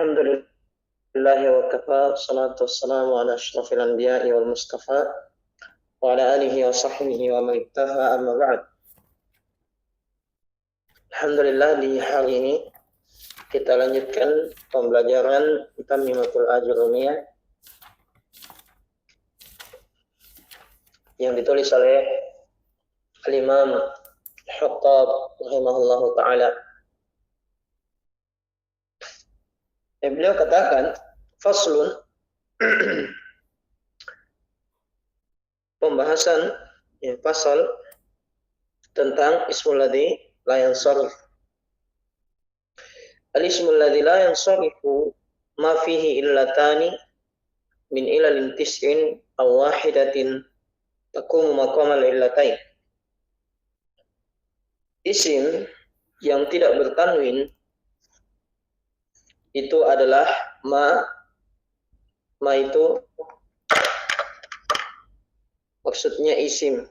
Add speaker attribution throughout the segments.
Speaker 1: Alhamdulillah wa kafa, salatu wassalamu ala ashrafil anbiya'i wal mustafa wa ala alihi wa sahbihi wa man ittafa, amma ba'd. Alhamdulillah, di hari ini kita lanjutkan pembelajaran Tammimatul Ajrumiyah yang ditulis oleh Al-Imam Khattab rahimahullahu ta'ala. Beliau katakan, faslun, pembahasan pasal tentang ismul ladzi la yansarif. Al-ismul ladzi la yansarifu ma fihi illatani min ilalin tis'in aw wahidatin taqumu maqamal illatain. Isim yang tidak bertanwin itu adalah ma itu maksudnya isim.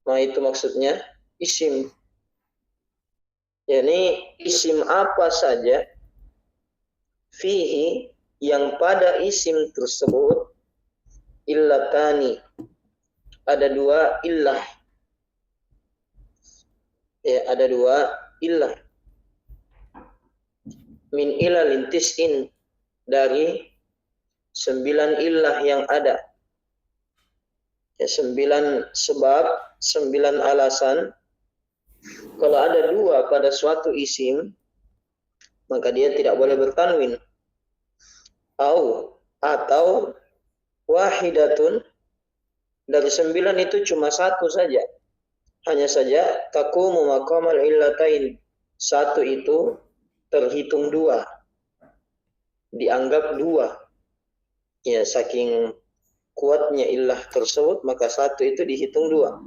Speaker 1: Ma itu maksudnya isim. Yani isim apa saja fihi yang pada isim tersebut illatani, ada dua illah. Ya, ada dua illah. Min ilalin tis'in, dari 9 illah yang ada. Ya, 9 sebab, 9 alasan. Kalau ada dua pada suatu isim, maka dia tidak boleh bertanwin. Atau wahidatun, dari 9 itu cuma satu saja. Hanya saja taqumu maqamal illatain, satu itu terhitung dua, dianggap dua. Ya, saking kuatnya illah tersebut, maka satu itu dihitung dua.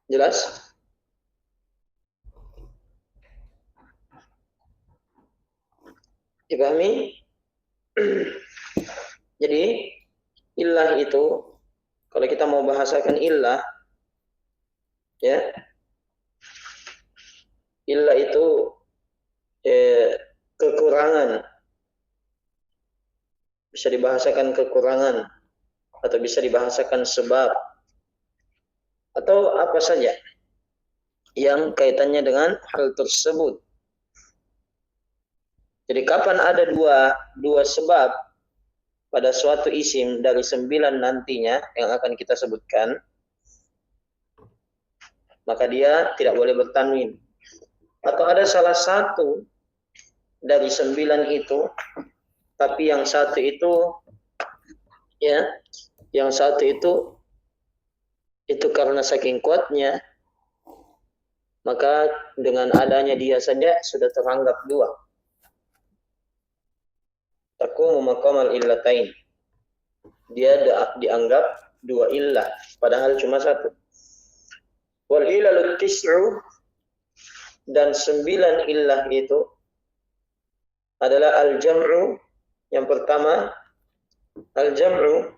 Speaker 1: Jelas? Dipahami? Jadi illah itu, kalau kita mau bahasakan illah, ya, illah itu kekurangan. Bisa dibahasakan kekurangan, atau bisa dibahasakan sebab, atau apa saja yang kaitannya dengan hal tersebut. Jadi kapan ada dua sebab pada suatu isim dari 9 nantinya yang akan kita sebutkan, maka dia tidak boleh bertanwin. Atau ada salah satu dari 9 itu, tapi yang satu itu, ya, yang satu itu karena saking kuatnya, maka dengan adanya dia saja sudah teranggap dua. Taqumu maqamal illatain, dia dianggap dua illah, padahal cuma satu. Wal ilalu tis'u, dan 9 illah itu adalah al-jam'u, yang pertama al-jam'u,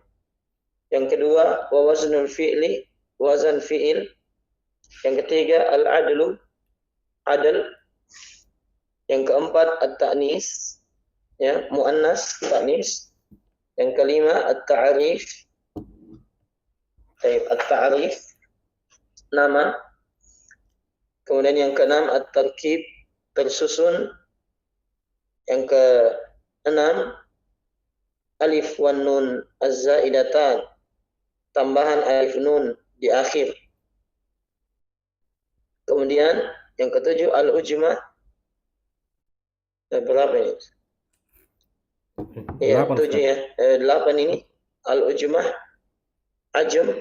Speaker 1: yang kedua wa waznul fi'li, wazan fi'il, yang ketiga al-adlu, adl, yang keempat at-ta'nis, ya, muannas, ta'nis, yang kelima at-ta'rif, at-ta'rif, nama. Kemudian yang keenam at-tarkib, tersusun. Yang keenam alif wan nun az-zaidatan, tambahan alif nun di akhir. Kemudian yang ketujuh al-ujma. Berapa ini? Ya, 7 ya. 8 ini al-ujma, ajam,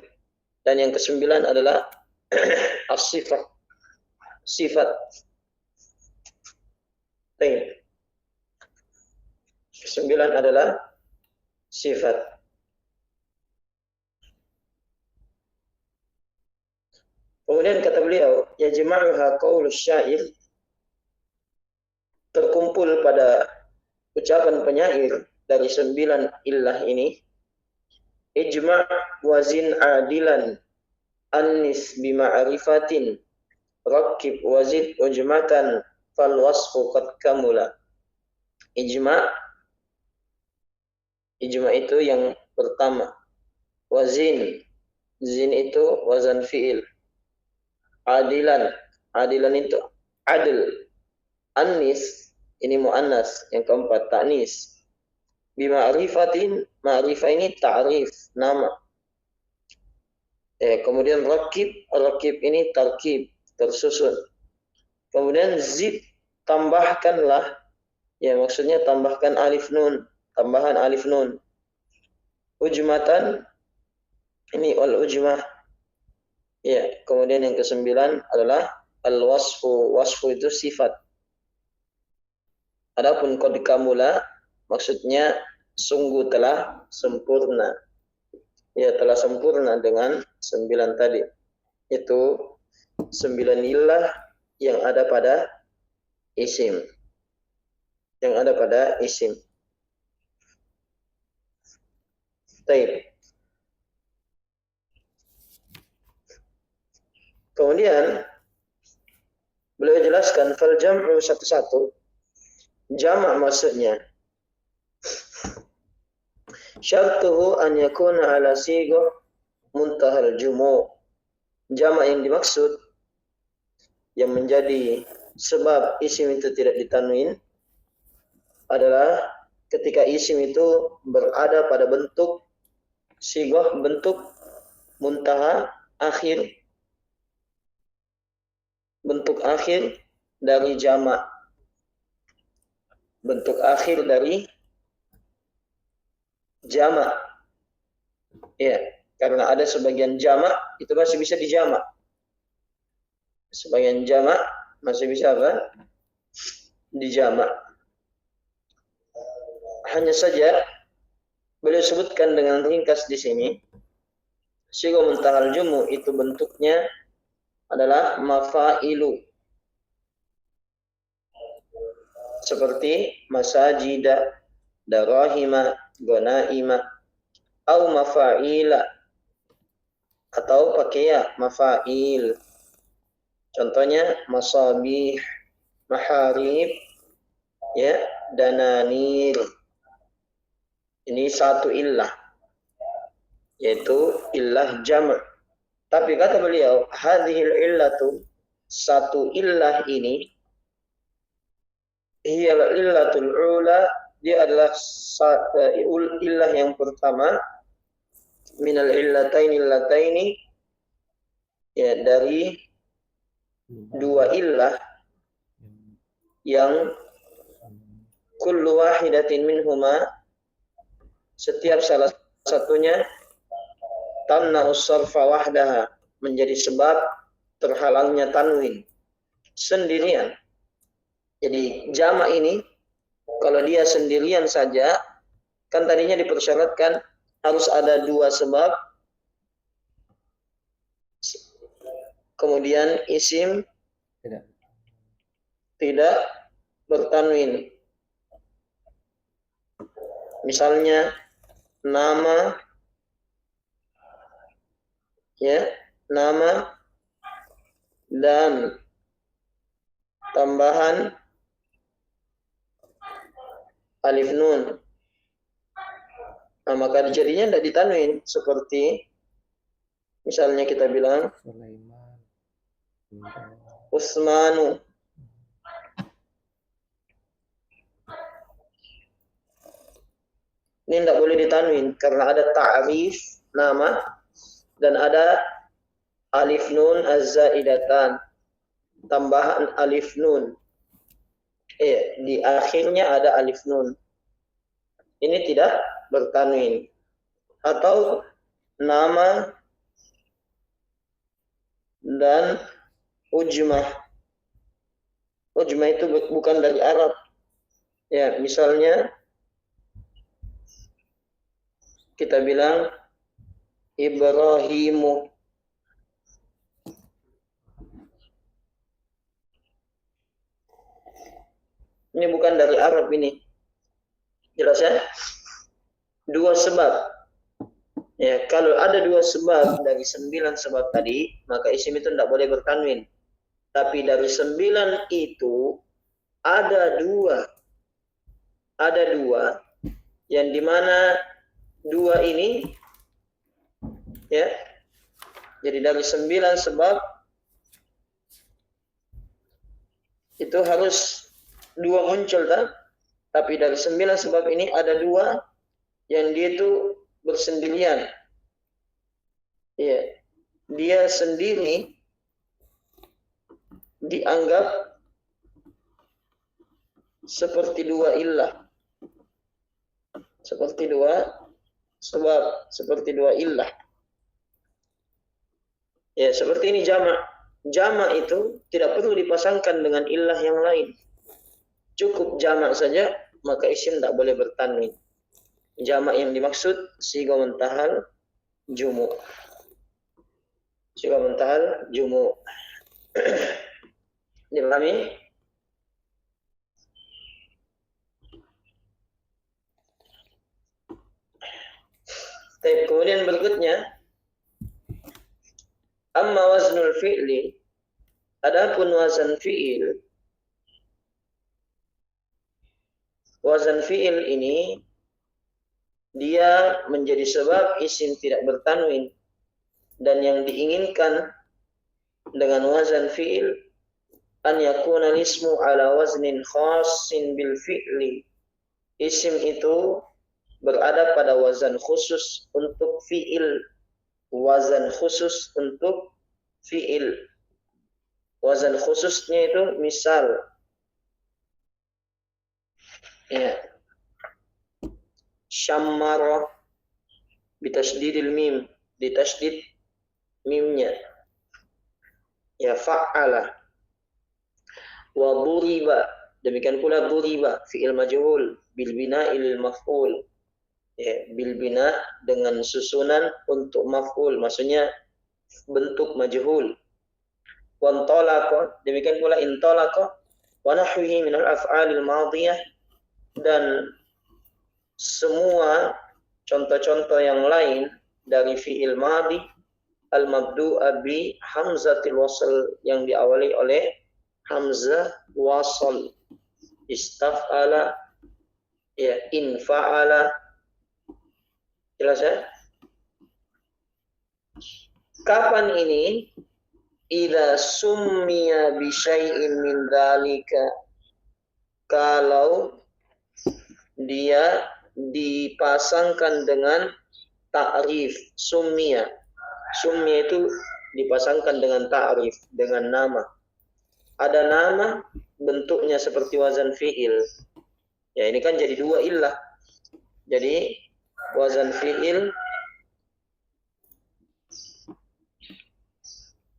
Speaker 1: dan yang ke-9 adalah as-sifat, sifat. Baik. 9 adalah sifat. Kemudian kata beliau, yajma'uha qaulus syair, terkumpul pada ucapan penyair dari 9 illah ini, ijma' wazin adilan annis bima'rifatin rakib wazid ujmatan fal wasfu qad kamula. Ijma itu yang pertama. Wazin, zin itu wazan fiil. Adilan itu adil. Anis, ini muannas, yang keempat ta'nis. Bima'rifatin, ma'rifah ini ta'rif, nama. Kemudian rakib ini tarkib, tersusun. Kemudian zid, tambahkanlah, ya maksudnya tambahkan alif nun, tambahan alif nun. Ujmatan, ini al-ujmah. Ya, kemudian yang kesembilan adalah al-wasfu. Wasfu itu sifat. Adapun qad kamula maksudnya sungguh telah sempurna. Ya, telah sempurna dengan 9 tadi. Itu 9 illah yang ada pada isim. Yang ada pada isim. Baik. Kemudian beliau jelaskan fal jam'u satu-satu. Jamak maksudnya syartuhu an yakuna ala sighah muntahal jumu'. Jamak yang dimaksud yang menjadi sebab isim itu tidak ditanwin adalah ketika isim itu berada pada bentuk sighah, bentuk muntaha, akhir, bentuk akhir dari jamak, bentuk akhir dari jamak. Ya, karena ada sebagian jamak itu masih bisa dijamak. Sebagian jamak masih bisa apa? Dijamak. Hanya saja beliau sebutkan dengan ringkas di sini, sighah muntahal jumu itu bentuknya adalah mafailu. Seperti masajida, darahima, gonaima, au mafaila, atau pakai ya mafail. Contohnya masabih, maharib, ya, dananir. Ini satu illah, yaitu illah jam'. Tapi kata beliau, hadhil illatu, satu illah ini, hiya illatul ula, dia adalah illah yang pertama, minal illataini, ya, dari dua illah yang kullu wahidatin minhuma, setiap salah satunya tamna'us sarfa wahdaha, menjadi sebab terhalangnya tanwin sendirian. Jadi jamak ini kalau dia sendirian saja, kan tadinya dipersyaratkan harus ada dua sebab, kemudian isim tidak bertanwin. Misalnya nama, ya, nama dan tambahan alif nun. Nah, maka jadinya tidak ditanwin, seperti misalnya kita bilang Usmanu. Ini tidak boleh ditanwin karena ada ta'rif nama dan ada alif nun az-zaidatan, tambahan alif nun. Di akhirnya ada alif nun. Ini tidak bertanwin. Atau nama dan ujmah. Ujmah itu bukan dari Arab. Ya, misalnya kita bilang Ibrahimu. Ini bukan dari Arab ini. Jelas ya? Dua sebab. Ya, kalau ada dua sebab dari 9 sebab tadi, maka isim itu tidak boleh bertanwin. Tapi dari 9 itu, ada dua yang dimana dua ini ya, jadi dari 9 sebab itu harus dua muncul tapi dari 9 sebab ini ada dua yang dia itu bersendirian ya, dia sendiri dianggap seperti dua illah, seperti dua sebab, seperti dua illah. Ya, seperti ini jamak. Jamak itu tidak perlu dipasangkan dengan illah yang lain. Cukup jamak saja, maka isim tidak boleh bertanwin. Jamak yang dimaksud siga muntahal jumu. Siga muntahal jumu. Dipahami? Kemudian berikutnya, amma waznul fi'li, adapun wazan fi'il. Wazan fi'il ini dia menjadi sebab isim tidak bertanwin, dan yang diinginkan dengan wazan fi'il an yakuna ismu ala waznin khassin bil fi'li. Isim itu berada pada wazan khusus untuk fi'il. Wazan khusus untuk fi'il. Wazan khususnya itu misal ya, syammara bitasdidil mim, ditasdid mimnya. Ya, fa'ala. Wa duriba, demikian pula duriba fi'il majhul bil bina'i lil maf'ul. Ya, bil bina dengan susunan untuk maf'ul, maksudnya bentuk majhul. Wa intalaqa, demikian pula intalaqa wa nahwihi min al-af'alil madhiyah, dan semua contoh-contoh yang lain dari fi'il madhi al-mabdu'a bi hamzatil wasl, yang diawali oleh hamzah wasl. Istaf'ala, ya, infa'ala. Jelas ya? Kapan ini? Idza summiya bi syai'in min dzalika, kalau dia dipasangkan dengan ta'rif. Summiya, summiya itu dipasangkan dengan ta'rif, dengan nama. Ada nama, bentuknya seperti wazan fi'il. Ya, ini kan jadi dua illah. Jadi wazan fi'il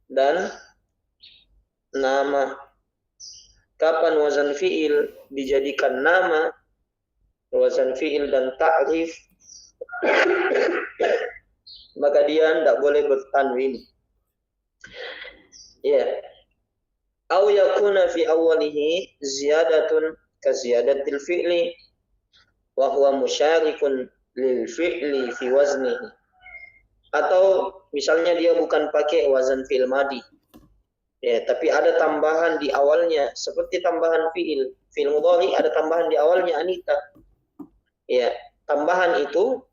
Speaker 1: dan nama. Kapan wazan fi'il dijadikan nama, wazan fi'il dan ta'rif, maka dia tidak boleh bertanwin. Ya. Au yakuna fi awwalihi ziyadatun ka ziyadatil fi'li wa huwa musyarikun lil fi'li fi waznihi. Atau misalnya dia bukan pakai wazan fi'il madi, ya, tapi ada tambahan di awalnya, seperti tambahan fi'il. Fi'il mudhari ada tambahan di awalnya anita. Ya, tambahan itu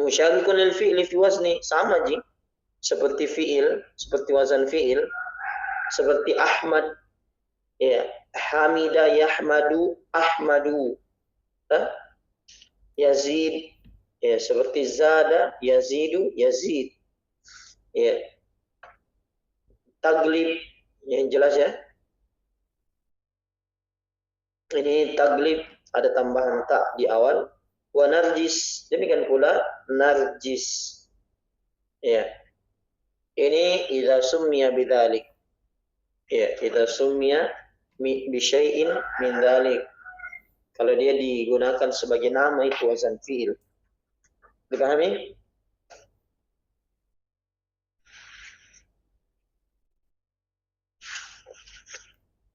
Speaker 1: musyarikun lil fi'li fi wazni, sama ji, seperti fi'il, seperti wazan fi'il, seperti Ahmad, ya, Hamida yahmadu ahmadu, Yazid, ya, seperti Zada yazidu yazid, ya, taglib, yang jelas ya, ini taglib ada tambahan tak di awal. Wa narjis, demikian pula narjis, ya, ini idza summiya bidzalik, ya, idza summiya bi syai'in min dzalik, kalau dia digunakan sebagai nama itu wazan fi'il. Dipahami?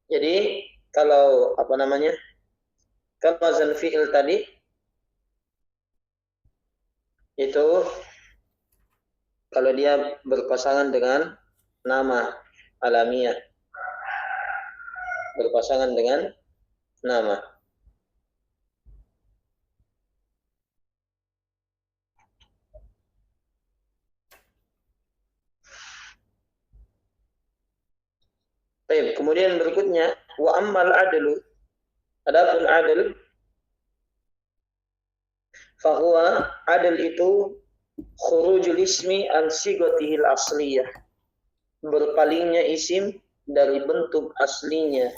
Speaker 1: Jadi kalau apa namanya? Kalau wazan fi'il tadi itu kalau dia berpasangan dengan nama alamiah, berpasangan dengan nama. Baik, kemudian berikutnya wa ammal adlu, adapun adl, fahuwa adl itu khurujul ismi an sigatihil asliyah, berpalingnya isim dari bentuk aslinya.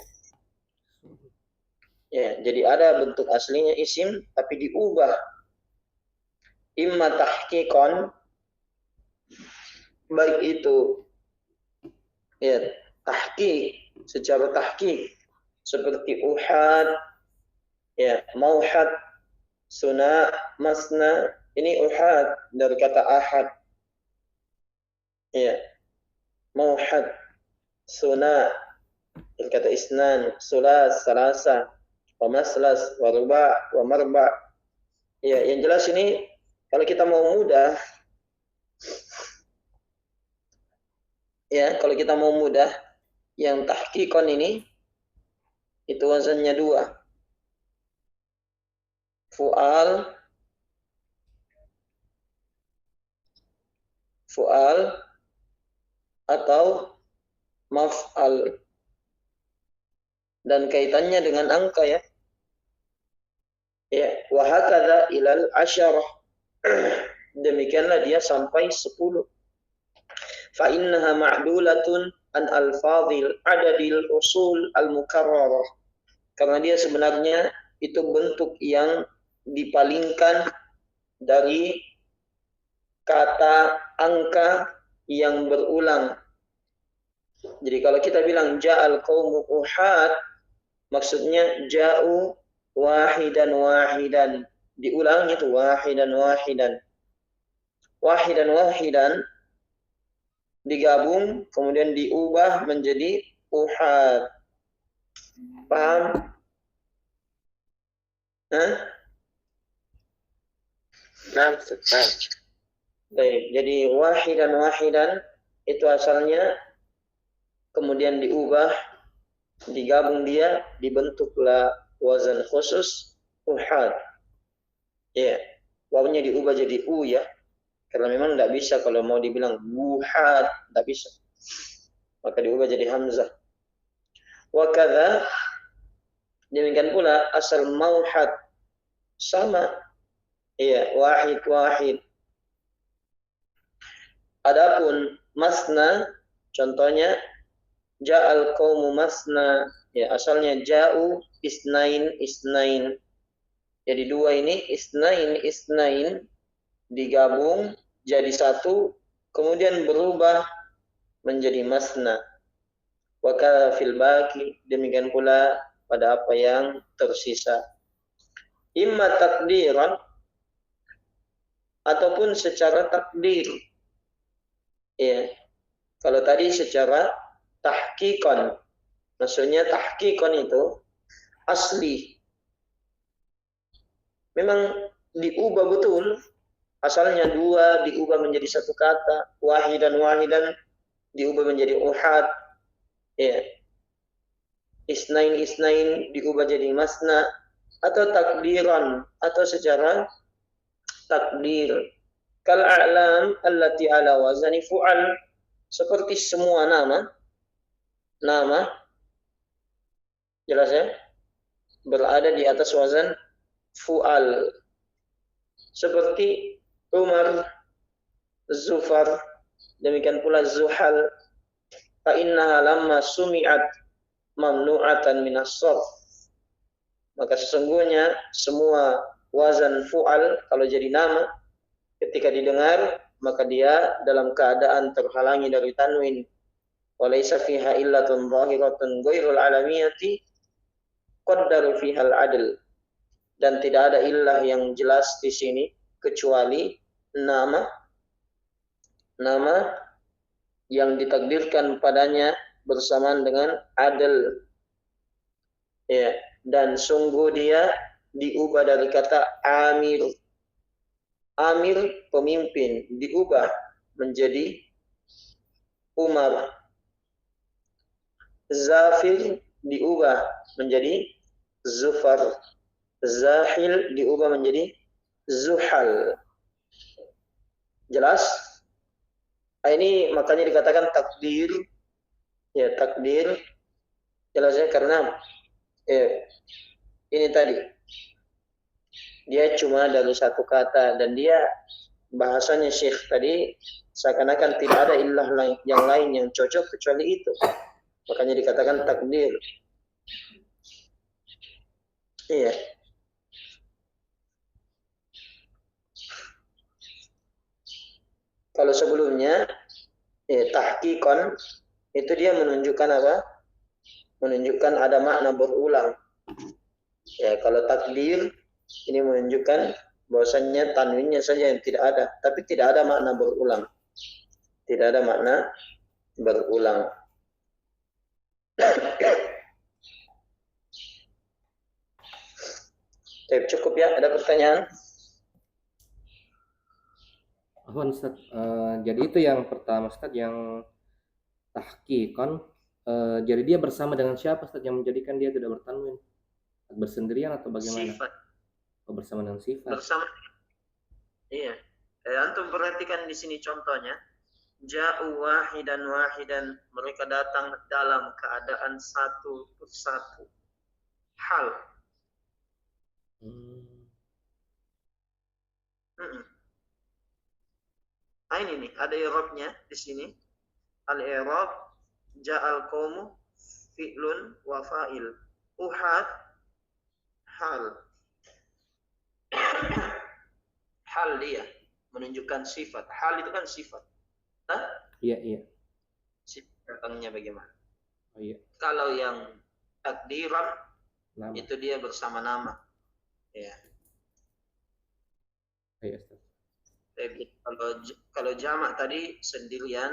Speaker 1: Ya, jadi ada bentuk aslinya isim tapi diubah, imma tahqiqan, baik itu ya tahqiq, secara tahqiq seperti uhad, ya mauhad, suna, masna, ini uhad dari kata ahad, ya mauhad, suna dari kata isnan, sulas, salasa, wa maslas, wa ruba, wa marba. Ya, yang jelas ini kalau kita mau mudah, ya kalau kita mau mudah, yang tahqiqan ini itu wazannya dua, fu'al, fu'al atau maf'al, dan kaitannya dengan angka ya. Ya, wa hakadha ilal asyarah. Demikianlah dia sampai 10. Fa innaha ma'dulatun an alfadhil adadil usul al-mukarrarah. Karena dia sebenarnya itu bentuk yang dipalingkan dari kata angka yang berulang. Jadi kalau kita bilang ja'al qaumu uhad, maksudnya ja'u wahidan wahidan. Diulang itu wahidan wahidan. Wahidan wahidan digabung kemudian diubah menjadi uhad. Paham? Hah? Nah, baik, jadi wahidan wahidan itu asalnya kemudian diubah, digabung dia, dibentuklah wazan khusus uhad. Ya, wawunya diubah jadi u ya, karena memang tidak bisa kalau mau dibilang buhad, tidak bisa. Maka diubah jadi hamzah. Wa kadza, demikian pula asal mauhad sama, iya wahid wahid. Adapun masna, contohnya ja'al qaumu masna, ya asalnya ja'u isnain isnain. Jadi dua ini isnain isnain digabung jadi satu, kemudian berubah menjadi masna. Wa kadza fil baqi, demikian pula pada apa yang tersisa. Imma takdiran, ataupun secara takdir. Ya. Kalau tadi secara tahqiqan, maksudnya tahqiqan itu asli. Memang diubah betul. Asalnya dua diubah menjadi satu kata, wahidan wahidan diubah menjadi uhad. Ya. Isnain isnain diubah jadi masna, atau takdiran, atau secara takdir. Kal a'lam allati ala wazani fu'al, seperti semua nama jelas ya, berada di atas wazan fu'al, seperti Umar, Zufar, demikian pula Zuhal. Fa innaha lamma sumi'at mamnu'atan minas sarf, maka sesungguhnya semua wazan fu'al kalau jadi nama ketika didengar maka dia dalam keadaan terhalangi dari tanwin. Walaysa fiha illatun zahiratun ghairul alamiyati qaddaru fiha al-adl, dan tidak ada illah yang jelas di sini kecuali nama yang ditakdirkan padanya bersamaan dengan adl. Ya, dan sungguh dia diubah dari kata amir. Amir pemimpin diubah menjadi Umar. Zafir diubah menjadi zufar. Zahil diubah menjadi zuhal. Jelas? Ini makanya dikatakan takdir. Ya, takdir. Jelasnya karena ini tadi. Dia cuma dari satu kata dan dia bahasanya Syekh tadi seakan-akan tidak ada ilah yang lain yang cocok kecuali itu. Makanya dikatakan takdir. Iya. Kalau sebelumnya tahqiqan itu dia menunjukkan apa? Menunjukkan ada makna berulang. Ya, kalau takdir ini menunjukkan bahwasanya tanwinnya saja yang tidak ada, tapi tidak ada makna berulang. Tidak ada makna berulang. Cukup ya, ada pertanyaan?
Speaker 2: Ustaz, jadi itu yang pertama Ustaz, yang tahqiqan, jadi dia bersama dengan siapa Ustaz yang menjadikan dia tidak bertanwin? Bersendirian atau bagaimana?
Speaker 1: Sifat.
Speaker 2: Oh, bersama dengan sifat.
Speaker 1: Bersama. Iya. Antum perhatikan di sini contohnya. Ja'u wahidan wahidan, mereka datang dalam keadaan satu persatu. Hal. Nah, ini nih, ada i'rabnya di sini. Al-i'rab ja'al qaumu fi'lun wa fa'il. Uhad hal. Hal dia menunjukkan sifat. Hal itu kan sifat. Nah?
Speaker 2: Iya.
Speaker 1: Sifat datangnya bagaimana?
Speaker 2: Oh iya.
Speaker 1: Kalau yang takdiran nama, itu dia bersama nama. Ya.
Speaker 2: Iya, Ustaz.
Speaker 1: Kalau jamak tadi sendirian,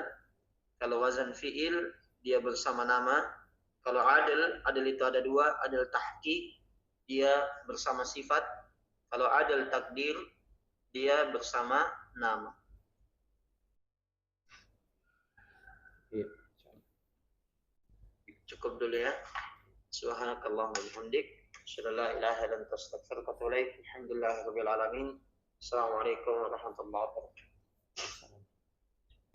Speaker 1: kalau wazan fi'il dia bersama nama. Kalau adil itu ada dua, adil tahqiq dia bersama sifat. Kalau adil takdir dia bersama nama.
Speaker 2: Iya.
Speaker 1: Cukup dulu ya. Subhanakallahumma wa bihamdik, asyhadu an la ilaha illa anta astaghfiruka wa atubu ilaik. Alhamdulillahirabbil alamin. Assalamualaikum warahmatullahi wabarakatuh.